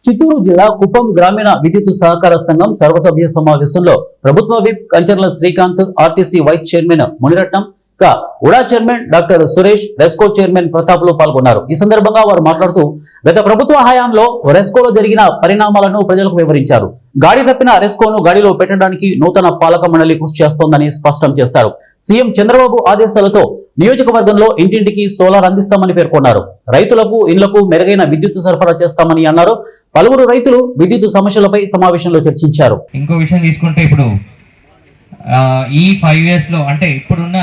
చిత్తూరు జిల్లా కుప్పం గ్రామీణ విద్యుత్ సహకార సంఘం సర్వసభ్య సమావేశంలో ప్రభుత్వ whip Kancharla Srikanth, RTC vice chairman Muniratnam, UDA chairman doctor Suresh, RESCO chairman Pratap లో పాల్గొన్నారు. ఈ సందర్భంగా వారు మాట్లాడుతూ గత ప్రభుత్వ హయాంలో రెస్కోలో జరిగిన పరిణామాలను ప్రజలకు వివరించారు. గాడి తప్పిన రెస్కోను గాడిలో పెట్టడానికి నూతన పాలక మండలి కృషి చేస్తోందని స్పష్టం చేశారు. సీఎం చంద్రబాబు ఆదేశాలతో నియోజకవర్గంలో ఇంటింటికి సోలార్ అందిస్తామని పేర్కొన్నారు. రైతులకు ఇళ్లకు మెరుగైన విద్యుత్ సరఫరా చేస్తామని అన్నారు. పలువురు రైతులు విద్యుత్ సమస్యలపై సమావేశంలో చర్చించారు. ఇంకో విషయం తీసుకుంటే ఇప్పుడు ఈ 5 years లో అంటే ఇప్పుడున్న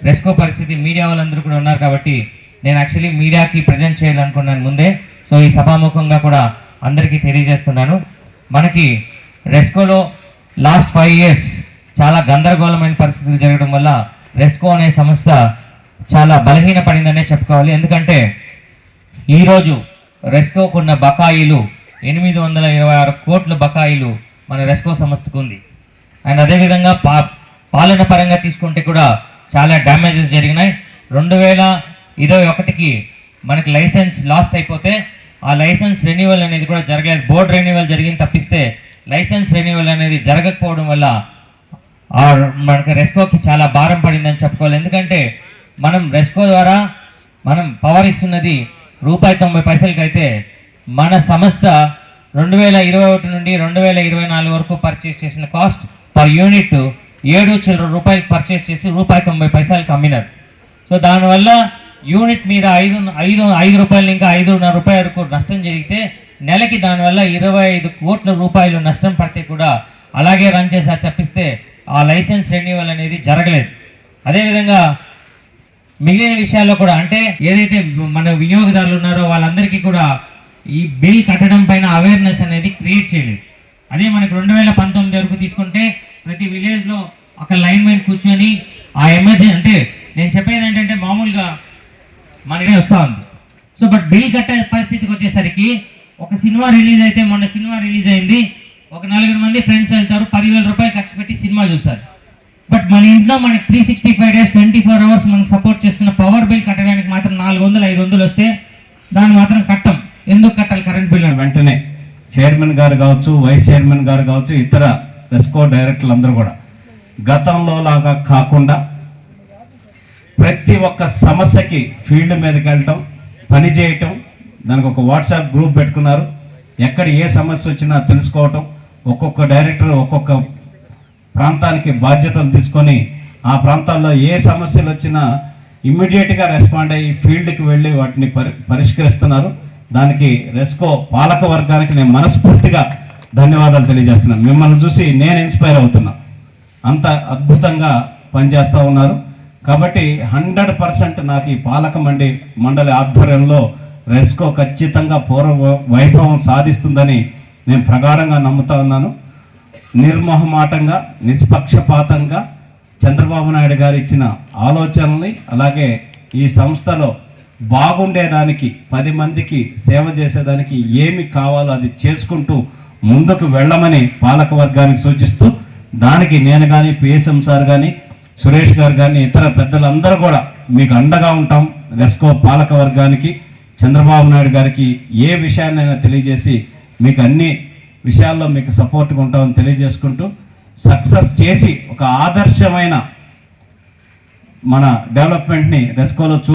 రెస్కో పరిస్థితి మీడియా వాళ్ళందరూ కూడా ఉన్నారు కాబట్టి నేను యాక్చువల్లీ మీడియాకి ప్రజెంట్ చేయాలనుకున్నాను ముందే. సో ఈ సభాముఖంగా కూడా అందరికీ తెలియజేస్తున్నాను. మనకి రెస్కోలో లాస్ట్ 5 years చాలా గందరగోళమైన పరిస్థితులు జరగడం వల్ల రెస్కో అనే సంస్థ చాలా బలహీనపడిందనే చెప్పుకోవాలి. ఎందుకంటే ఈరోజు రెస్కోకున్న బకాయిలు 826 కోట్ల బకాయిలు మన రెస్కో సంస్థకు ఉంది. అండ్ అదేవిధంగా పాలన పరంగా తీసుకుంటే కూడా చాలా డ్యామేజెస్ జరిగినాయి. 2021కి మనకి లైసెన్స్ లాస్ట్ అయిపోతే ఆ లైసెన్స్ రెన్యువల్ అనేది కూడా జరగలేదు. బోర్డు రెన్యువల్ జరిగింది తప్పిస్తే లైసెన్స్ రెన్యువల్ అనేది జరగకపోవడం వల్ల మనకి రెస్కోకి చాలా భారం పడిందని చెప్పుకోవాలి. ఎందుకంటే మనం రెస్కో ద్వారా మనం పవర్ ఇస్తున్నది ₹90 అయితే మన సంస్థ 2021 నుండి 2024 వరకు పర్చేస్ చేసిన కాస్ట్ పర్ యూనిట్ 7 చిల్లర రూపాయలు పర్చేస్ చేసి ₹90 అమ్మినారు. సో దానివల్ల యూనిట్ మీద 5 రూపాయలు ఇంకా 5.5 రూపాయల వరకు నష్టం జరిగితే నెలకి దానివల్ల 25 కోట్ల రూపాయలు నష్టం పడితే కూడా అలాగే రన్ చేసా చెప్పిస్తే ఆ లైసెన్స్ రెన్యువల్ అనేది జరగలేదు. అదేవిధంగా మిగిలిన విషయాల్లో కూడా అంటే ఏదైతే మన వినియోగదారులు ఉన్నారో వాళ్ళందరికీ కూడా ఈ బిల్ కట్టడం పైన అవేర్నెస్ అనేది క్రియేట్ చేయలేదు. అదే మనకు 2019 వరకు తీసుకుంటే ప్రతి విలేజ్లో ఒక లైన్మెన్ కూర్చొని ఆ ఎమర్జెన్సీ అంటే నేను చెప్పేది ఏంటంటే మామూలుగా మనకే వస్తూ ఉంది. సో బట్ బిల్ కట్టే పరిస్థితికి వచ్చేసరికి ఒక సినిమా రిలీజ్ అయితే మొన్న సినిమా రిలీజ్ అయింది, ఒక 4 మంది ఫ్రెండ్స్ వెళ్తారు, 10,000 రూపాయలు ఖర్చు పెట్టి సినిమా చూస్తారు. బట్ మన ఇంట్లో మనకి 365 days 24 hours మనకు సపోర్ట్ చేస్తున్న పవర్ బిల్ కట్టడానికి మాత్రం 400-500 వస్తే దాన్ని మాత్రం కట్టం. ఎందుకు కట్టాలి కరెంట్ బిల్? వెంటనే చైర్మన్ గారు కావచ్చు, వైస్ చైర్మన్ గారు కావచ్చు, ఇతర రెస్కో డైరెక్టర్లు అందరూ కూడా గతంలో లాగా కాకుండా ప్రతి ఒక్క సమస్యకి ఫీల్డ్ మీదకి వెళ్ళటం, పని చేయటం, దానికి ఒక వాట్సాప్ గ్రూప్ పెట్టుకున్నారు. ఎక్కడ ఏ సమస్య వచ్చినా తెలుసుకోవటం, ఒక్కొక్క డైరెక్టర్ ఒక్కొక్క ప్రాంతానికి బాధ్యతలు తీసుకొని ఆ ప్రాంతాల్లో ఏ సమస్యలు వచ్చినా ఇమ్మీడియట్గా రెస్పాండ్ అయ్యి ఫీల్డ్కి వెళ్ళి వాటిని పరిష్కరిస్తున్నారు. దానికి రెస్కో పాలక వర్గానికి నేను మనస్ఫూర్తిగా ధన్యవాదాలు తెలియజేస్తున్నాను. మిమ్మల్ని చూసి నేను ఇన్స్పైర్ అవుతున్నా. అంత అద్భుతంగా పనిచేస్తూ ఉన్నారు. కాబట్టి 100% నాకు ఈ పాలక మండలి ఆధ్వర్యంలో రెస్కో ఖచ్చితంగా పూర్వ వైభవం సాధిస్తుందని నేను ప్రగాఢంగా నమ్ముతా ఉన్నాను. నిర్మోహమాటంగా, నిష్పక్షపాతంగా చంద్రబాబు నాయుడు గారు ఇచ్చిన ఆలోచనల్ని, అలాగే ఈ సంస్థలో బాగుండేదానికి 10 మందికి సేవ చేసేదానికి ఏమి కావాలో అది చేసుకుంటూ ముందుకు వెళ్ళమని పాలక వర్గానికి సూచిస్తూ, దానికి నేను కానీ, పిఎస్ఎం సార్ కానీ, సురేష్ గారు కానీ, ఇతర పెద్దలందరూ కూడా మీకు అండగా ఉంటాం. రెస్కో పాలక వర్గానికి, చంద్రబాబు నాయుడు గారికి ఏ విషయాన్నైనా తెలియజేసి మీకు అన్ని విషయాల్లో మీకు సపోర్ట్గా ఉంటామని తెలియజేసుకుంటూ సక్సెస్ చేసి ఒక ఆదర్శమైన మన డెవలప్మెంట్ని రెస్కోలో